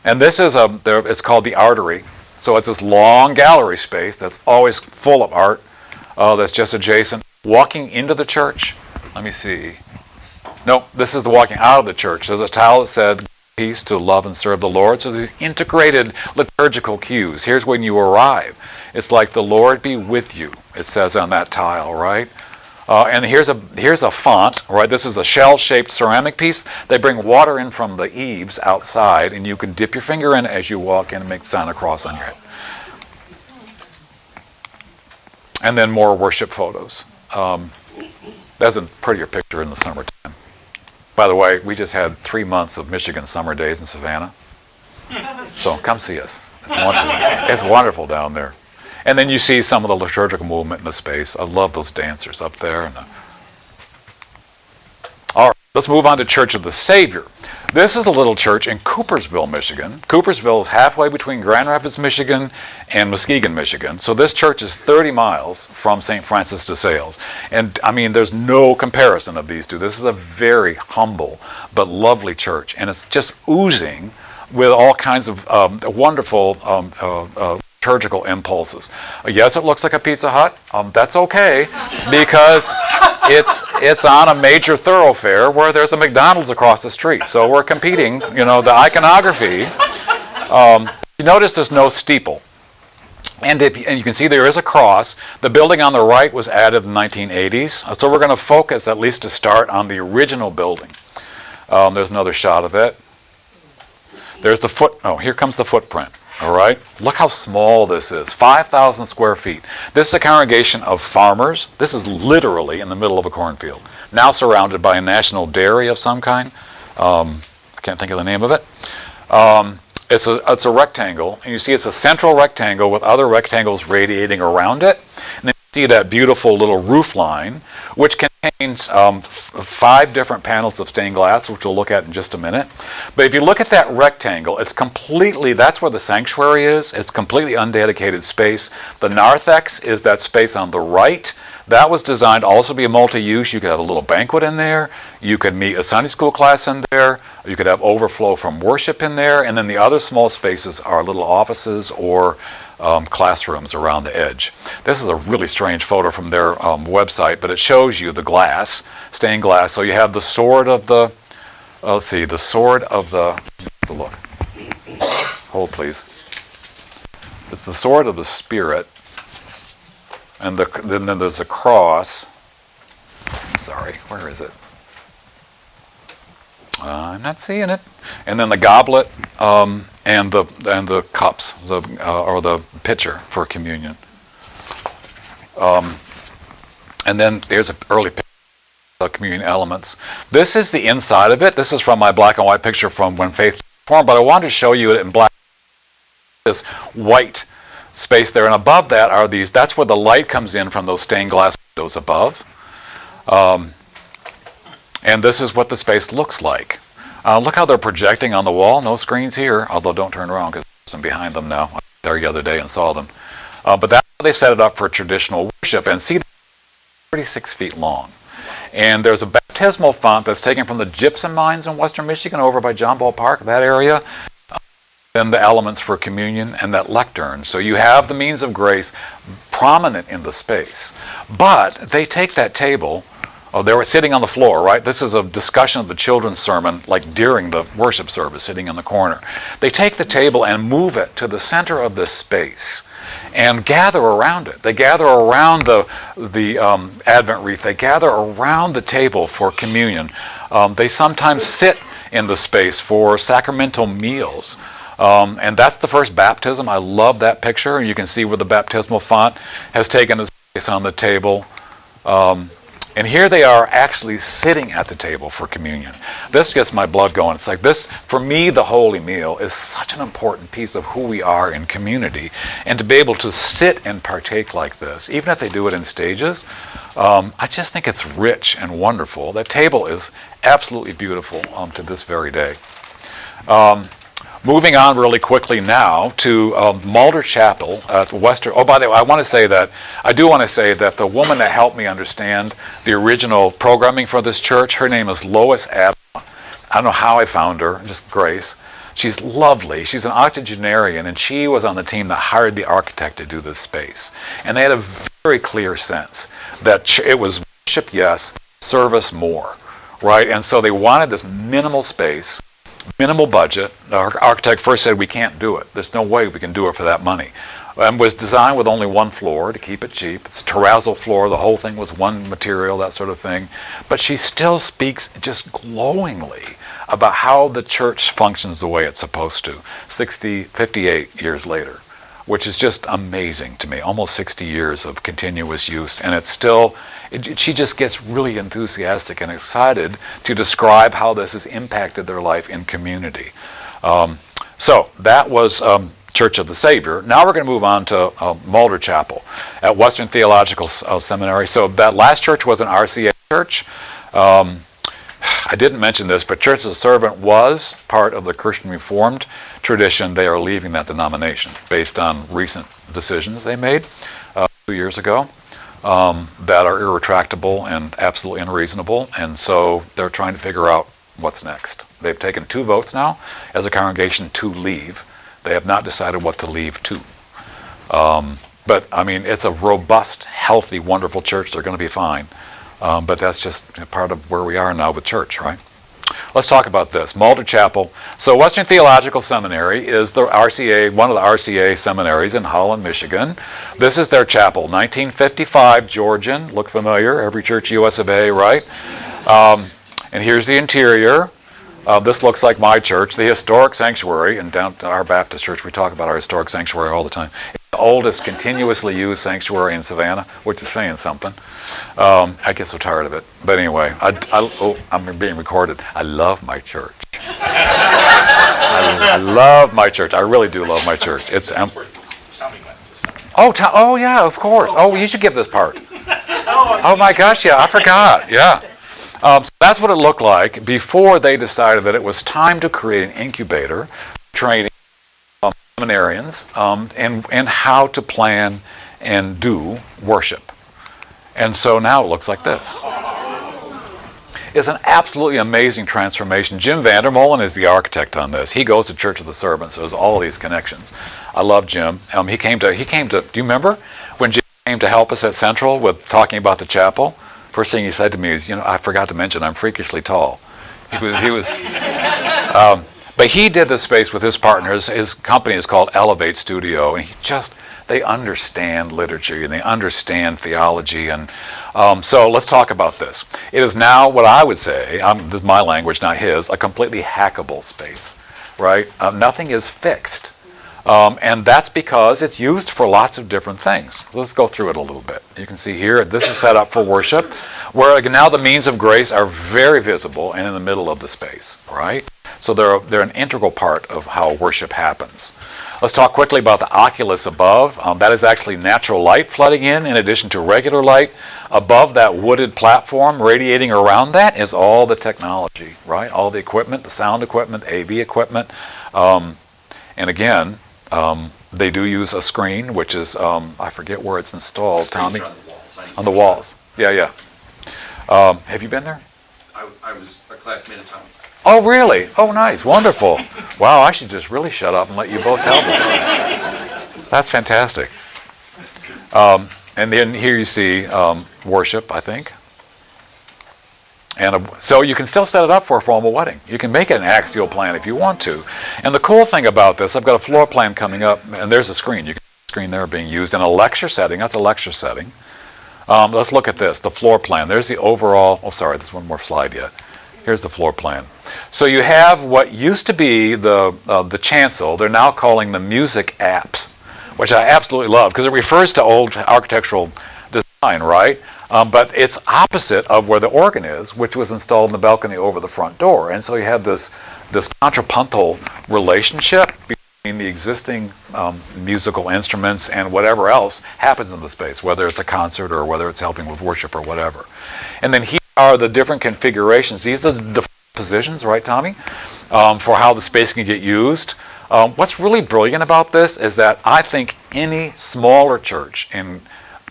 And this is it's called the artery. So it's this long gallery space that's always full of art. That's just adjacent. Walking into the church. Let me see. No, this is the walking out of the church. There's a tile that said, peace to love and serve the Lord. So these integrated liturgical cues. Here's when you arrive. It's like the Lord be with you, it says on that tile, right? And here's a font, right? This is a shell-shaped ceramic piece. They bring water in from the eaves outside, and you can dip your finger in as you walk in and make the sign of the cross on your head. And then more worship photos. That's a prettier picture in the summertime. By the way, we just had 3 months of Michigan summer days in Savannah. So come see us. It's wonderful. It's wonderful down there. And then you see some of the liturgical movement in the space. I love those dancers up there. All right, let's move on to Church of the Savior. This is a little church in Coopersville, Michigan. Coopersville is halfway between Grand Rapids, Michigan and Muskegon, Michigan. So this church is 30 miles from St. Francis de Sales. And I mean, there's no comparison of these two. This is a very humble but lovely church. And it's just oozing with all kinds of wonderful liturgical impulses. Yes, it looks like a Pizza Hut. That's okay, because it's on a major thoroughfare where there's a McDonald's across the street. So we're competing, the iconography. You notice there's no steeple. And you can see there is a cross. The building on the right was added in the 1980s. So we're going to focus, at least to start, on the original building. There's another shot of it. There's here comes the footprint. All right, look how small this is, 5,000 square feet. This is a congregation of farmers. This is literally in the middle of a cornfield, now surrounded by a national dairy of some kind. I can't think of the name of it. It's a rectangle, and you see it's a central rectangle with other rectangles radiating around it. And then you see that beautiful little roof line, which contains 5 different panels of stained glass, which we'll look at in just a minute. But if you look at that rectangle, that's where the sanctuary is. It's completely undedicated space. The narthex is that space on the right. That was designed to also be a multi-use. You could have a little banquet in there. You could meet a Sunday school class in there. You could have overflow from worship in there. And then the other small spaces are little offices or classrooms around the edge. This is a really strange photo from their website, but it shows you the glass, stained glass. So you have the sword of the, look. Hold, please. It's the sword of the Spirit. And then there's a cross. Sorry, where is it? I'm not seeing it. And then the goblet and the cups, or the pitcher for communion. And then there's an early picture of the communion elements. This is the inside of it. This is from my black and white picture from when faith formed, but I wanted to show you it in black. This white space there, and above that are these. That's where the light comes in from those stained glass windows above. And this is what the space looks like. Look how they're projecting on the wall. No screens here, although don't turn around because I'm behind them now. I was there the other day and saw them. But that's how they set it up for traditional worship. And see, 36 feet long. And there's a baptismal font that's taken from the gypsum mines in western Michigan over by John Ball Park, that area. Then the elements for communion and that lectern. So you have the means of grace prominent in the space. But they take that table. They were sitting on the floor, right? This is a discussion of the children's sermon, like during the worship service, sitting in the corner. They take the table and move it to the center of this space and gather around it. They gather around the Advent wreath. They gather around the table for communion. They sometimes sit in the space for sacramental meals. And that's the first baptism. I love that picture. You can see where the baptismal font has taken the space on the table. And here they are actually sitting at the table for communion. This gets my blood going. It's like this, for me, the Holy Meal is such an important piece of who we are in community. And to be able to sit and partake like this, even if they do it in stages, I just think it's rich and wonderful. That table is absolutely beautiful to this very day. Moving on really quickly now to Mulder Chapel at Western. Oh, by the way, I do want to say that the woman that helped me understand the original programming for this church, her name is Lois Adams. I don't know how I found her, just grace. She's lovely. She's an octogenarian, and she was on the team that hired the architect to do this space. And they had a very clear sense that it was worship, yes, service more, right? And so they wanted this minimal space, minimal budget. Our architect first said, we can't do it. There's no way we can do it for that money. And was designed with only one floor to keep it cheap. It's a terrazzo floor. The whole thing was one material, that sort of thing. But she still speaks just glowingly about how the church functions the way it's supposed to, 58 years later. which is just amazing to me. Almost 60 years of continuous use, and it's still, she just gets really enthusiastic and excited to describe how this has impacted their life in community. So that was Church of the Savior. Now we're going to move on to Mulder Chapel at Western Theological Seminary. So that last church was an RCA church. I didn't mention this, but Church of the Servant was part of the Christian Reformed tradition. They are leaving that denomination based on recent decisions they made 2 years ago that are irretractable and absolutely unreasonable, and so they're trying to figure out what's next. They've taken 2 votes now as a congregation to leave. They have not decided what to leave to. But I mean, it's a robust, healthy, wonderful church. They're going to be fine. But that's just part of where we are now with church, right? Let's talk about this. Mulder Chapel. So Western Theological Seminary is the RCA, one of the RCA seminaries in Holland, Michigan. This is their chapel, 1955, Georgian. Look familiar? Every church US of A, right? And here's the interior. This looks like my church, the historic sanctuary. And down to our Baptist church, we talk about our historic sanctuary all the time. It's the oldest continuously used sanctuary in Savannah, which is saying something. I get so tired of it. But anyway, I'm being recorded. I love my church. I love my church. I really do love my church. It's oh yeah, of course. Oh, you should give this part. Oh my gosh, yeah, I forgot. Yeah. So that's what it looked like before they decided that it was time to create an incubator training seminarians and how to plan and do worship. And so now it looks like this. It's an absolutely amazing transformation. Jim Vandermolen is the architect on this. He goes to Church of the Servant, so there's all these connections. I love Jim. He came to. Do you remember when Jim came to help us at Central with talking about the chapel? First thing he said to me is, I forgot to mention I'm freakishly tall. He was. But he did this space with his partners. His company is called Elevate Studio, and they understand liturgy and they understand theology. And so let's talk about this. It is now what I would say, this is my language, not his, a completely hackable space, right? Nothing is fixed. And that's because it's used for lots of different things. Let's go through it a little bit. You can see here, this is set up for worship, where now the means of grace are very visible and in the middle of the space, right? So they're an integral part of how worship happens. Let's talk quickly about the oculus above. That is actually natural light flooding in addition to regular light. Above that wooded platform, radiating around that is all the technology, right? All the equipment, the sound equipment, AV equipment. And again, they do use a screen, which is, I forget where it's installed, Tommy? On the walls. Yeah. Have you been there? I was a classmate of Tommy's. Oh, really? Oh, nice. Wonderful. Wow, I should just really shut up and let you both tell this. That's fantastic. And then here you see worship, I think. And so you can still set it up for a formal wedding. You can make it an axial plan if you want to. And the cool thing about this, I've got a floor plan coming up, and there's a screen. You can see the screen there being used in a lecture setting. That's a lecture setting. Let's look at this, the floor plan. There's the overall, there's one more slide yet. Here's the floor plan. So you have what used to be the chancel. They're now calling the music apse, which I absolutely love because it refers to old architectural design, right? But it's opposite of where the organ is, which was installed in the balcony over the front door. And so you have this contrapuntal relationship between the existing musical instruments and whatever else happens in the space, whether it's a concert or whether it's helping with worship or whatever. And then here are the different configurations. These are the positions, right, Tommy, for how the space can get used. What's really brilliant about this is that I think any smaller church in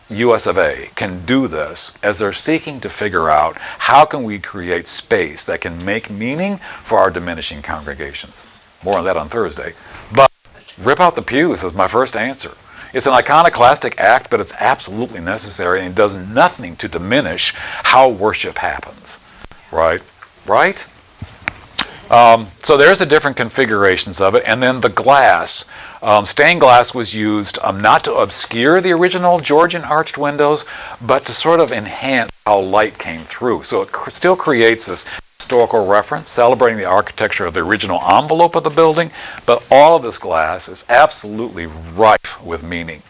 US of A can do this as they're seeking to figure out how can we create space that can make meaning for our diminishing congregations. More on that on Thursday. But rip out the pews is my first answer. It's an iconoclastic act, but it's absolutely necessary and it does nothing to diminish how worship happens. Right? Right? So there's the different configurations of it. And then the glass. Stained glass was used not to obscure the original Georgian arched windows, but to sort of enhance how light came through. So it still creates this historical reference, celebrating the architecture of the original envelope of the building, but all of this glass is absolutely rife with meaning.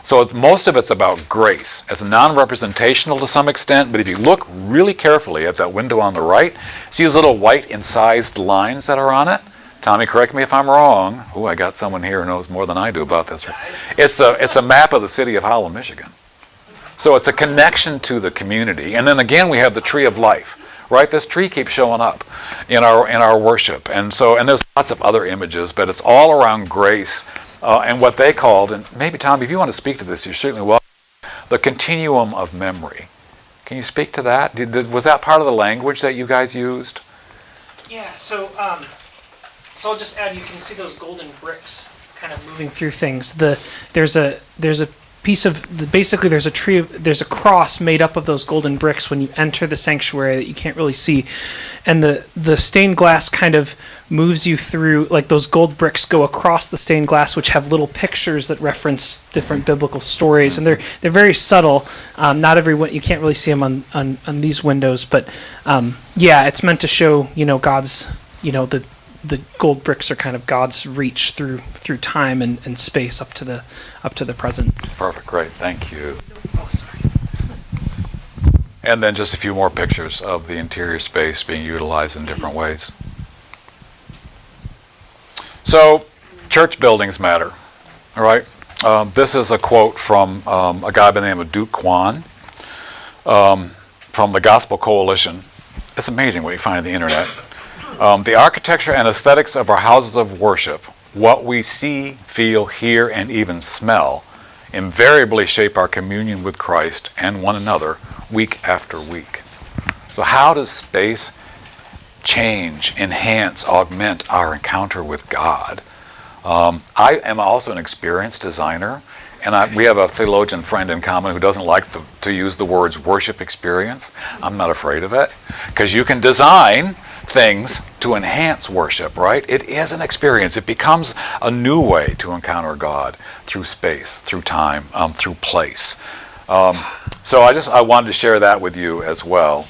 So most of it's about grace. It's non-representational to some extent, but if you look really carefully at that window on the right, see these little white incised lines that are on it? Tommy, correct me if I'm wrong. Oh, I got someone here who knows more than I do about this. It's a map of the city of Howell, Michigan. So it's a connection to the community. And then again, we have the tree of life. Right, this tree keeps showing up in our worship, and there's lots of other images, but it's all around grace and what they called, and maybe Tom, if you want to speak to this, you're certainly welcome. The continuum of memory. Can you speak to that? Was that part of the language that you guys used? Yeah. So I'll just add. You can see those golden bricks kind of moving through things. There's a piece of basically there's a cross made up of those golden bricks when you enter the sanctuary that you can't really see, and the stained glass kind of moves you through, like those gold bricks go across the stained glass, which have little pictures that reference different biblical stories, and they're very subtle. Not everyone, you can't really see them on these windows, but yeah, it's meant to show God's, the gold bricks are kind of God's reach through time and space up to the present. Perfect, great, thank you. Oh, sorry. And then just a few more pictures of the interior space being utilized in different ways. So, church buildings matter, all right? This is a quote from a guy by the name of Duke Kwan from the Gospel Coalition. It's amazing what you find on the internet. The architecture and aesthetics of our houses of worship, what we see, feel, hear, and even smell, invariably shape our communion with Christ and one another week after week. So how does space change, enhance, augment our encounter with God? I am also an experienced designer, and we have a theologian friend in common who doesn't like to use the words worship experience. I'm not afraid of it, because you can design things to enhance worship, right? It is an experience. It becomes a new way to encounter God through space, through time, through place. So I wanted to share that with you as well.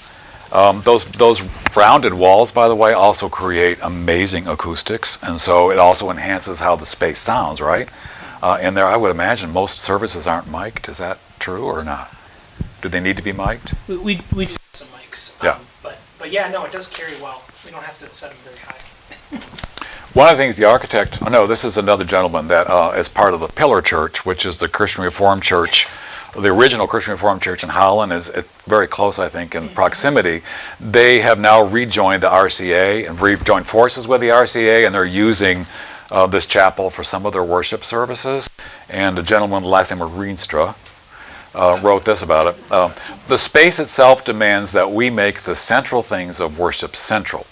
Those rounded walls, by the way, also create amazing acoustics, and so it also enhances how the space sounds, right? And there, I would imagine most services aren't mic'd. Is that true or not? Do they need to be mic'd? We do have some mics. Yeah. But yeah, no, it does carry well. We don't have to set them very high. One of the things the architect, this is another gentleman that is part of the Pillar Church, which is the Christian Reformed Church. The original Christian Reformed Church in Holland is very close, I think, in proximity. They have now rejoined the RCA and rejoined forces with the RCA, and they're using this chapel for some of their worship services. And the gentleman, the last name of Rienstra, wrote this about it. The space itself demands that we make the central things of worship central.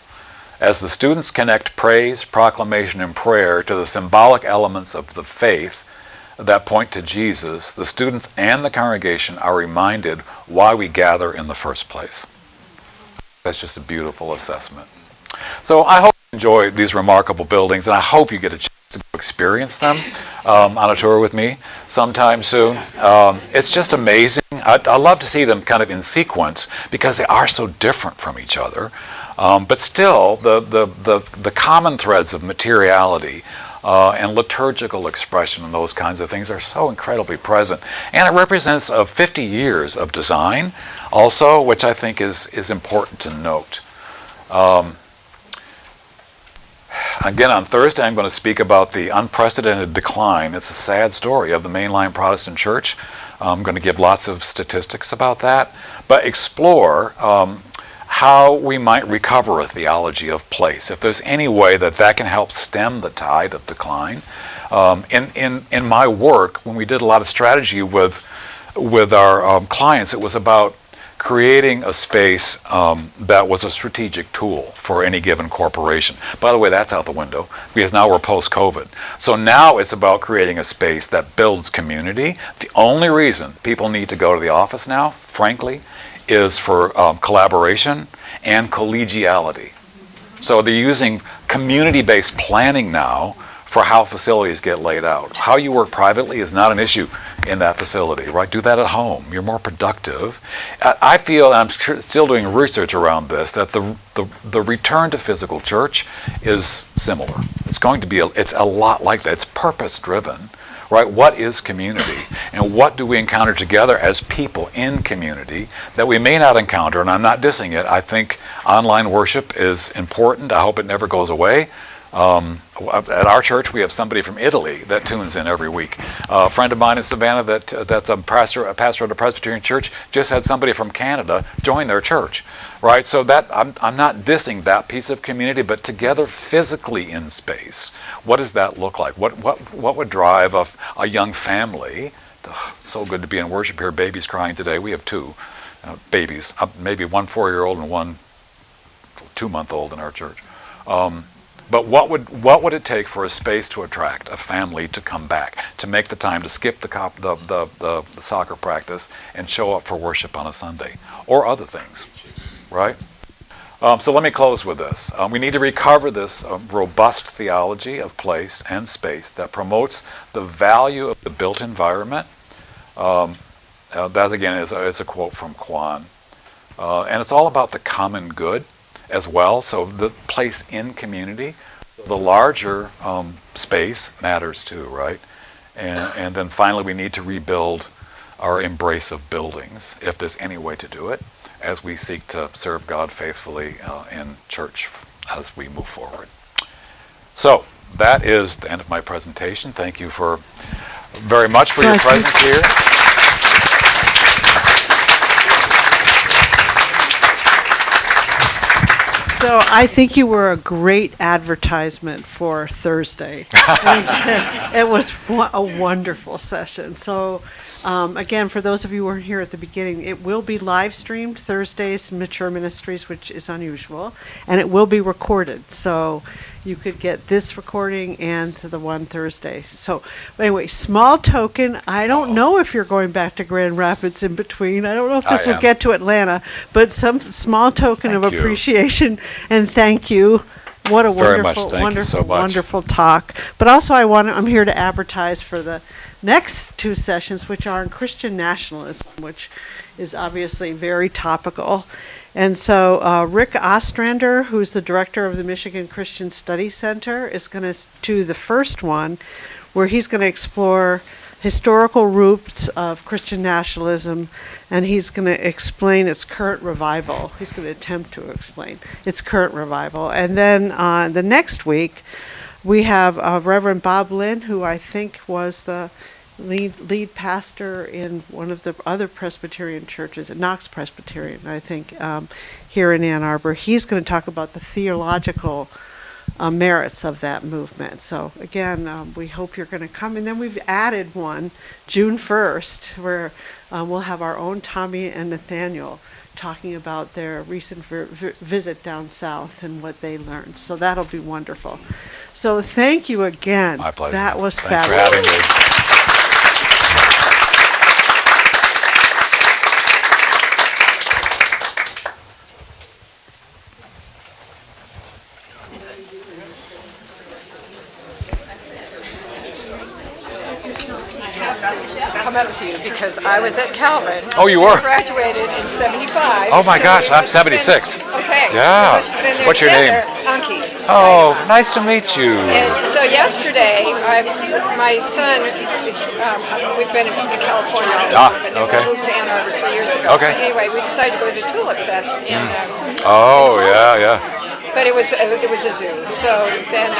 As the students connect praise, proclamation, and prayer to the symbolic elements of the faith that point to Jesus, the students and the congregation are reminded why we gather in the first place. That's just a beautiful assessment. So I hope you enjoy these remarkable buildings, and I hope you get a chance to experience them on a tour with me sometime soon. It's just amazing. I love to see them kind of in sequence because they are so different from each other. But still, the common threads of materiality and liturgical expression and those kinds of things are so incredibly present. And it represents 50 years of design also, which I think is important to note. Again, on Thursday, I'm going to speak about the unprecedented decline. It's a sad story of the mainline Protestant church. I'm going to give lots of statistics about that, but explore how we might recover a theology of place, if there's any way that can help stem the tide of decline. In my work, when we did a lot of strategy with our clients, it was about creating a space that was a strategic tool for any given corporation. By the way, that's out the window because now we're post-COVID. So now it's about creating a space that builds community. The only reason people need to go to the office now, frankly, is for collaboration and collegiality. So they're using community-based planning now for how facilities get laid out. How you work privately is not an issue in that facility, right? Do that at home. You're more productive. I feel, and I'm still doing research around this, that the return to physical church is similar. It's going to be, it's a lot like that. It's purpose-driven right? What is community? And what do we encounter together as people in community that we may not encounter? And I'm not dissing it. I think online worship is important. I hope it never goes away. At our church, we have somebody from Italy that tunes in every week. A friend of mine in Savannah that's a pastor at a Presbyterian church just had somebody from Canada join their church, right? So that I'm not dissing that piece of community, but together physically in space, what does that look like? What would drive a young family? So good to be in worship here. Babies crying today. We have two babies, maybe one 4-year-old and one 2-month-old in our church. But what would it take for a space to attract a family to come back, to make the time to skip the soccer practice and show up for worship on a Sunday, or other things, right? So let me close with this. We need to recover this robust theology of place and space that promotes the value of the built environment. That again is a quote from Kwan, and it's all about the common good as well, so the place in community, the larger space matters too, right? And then finally we need to rebuild our embrace of buildings, if there's any way to do it, as we seek to serve God faithfully in church as we move forward. So that is the end of my presentation. Thank you very much for your presence here. So I think you were a great advertisement for Thursday. It was a wonderful session. So again, for those of you who weren't here at the beginning, it will be live streamed Thursdays, Mature Ministries, which is unusual, and it will be recorded. So you could get this recording and the one Thursday. So anyway, small token. I don't know if you're going back to Grand Rapids in between. I don't know if this will get to Atlanta, but some small token of appreciation and thank you. What a wonderful talk. But also I'm here to advertise for the next two sessions, which are on Christian nationalism, which is obviously very topical. And so Rick Ostrander, who's the director of the Michigan Christian Studies Center, is going to do the first one, where he's going to explore historical roots of Christian nationalism, and he's going to explain its current revival. He's going to attempt to explain its current revival. And then the next week, we have Reverend Bob Lynn, who I think was the lead pastor in one of the other Presbyterian churches, at Knox Presbyterian, I think, here in Ann Arbor. He's going to talk about the theological merits of that movement. So again, we hope you're going to come. And then we've added one, June 1st, where we'll have our own Tommy and Nathaniel talking about their recent visit down south and what they learned. So that'll be wonderful. So thank you again. My pleasure. That was Thanks fabulous. for having me. Come up to you because I was at Calvin. Oh, you were? Graduated in 75. Oh my gosh, I'm we must have been- 76. Okay. Yeah. We must have been there What's your name? together. Unky. Oh, nice to meet you. And so yesterday, my son, we've been in California all the time, but then okay. we moved to Ann Arbor 3 years ago. Okay. But anyway, we decided to go to the Tulip Fest in Oh, yeah. but it was a zoo. So then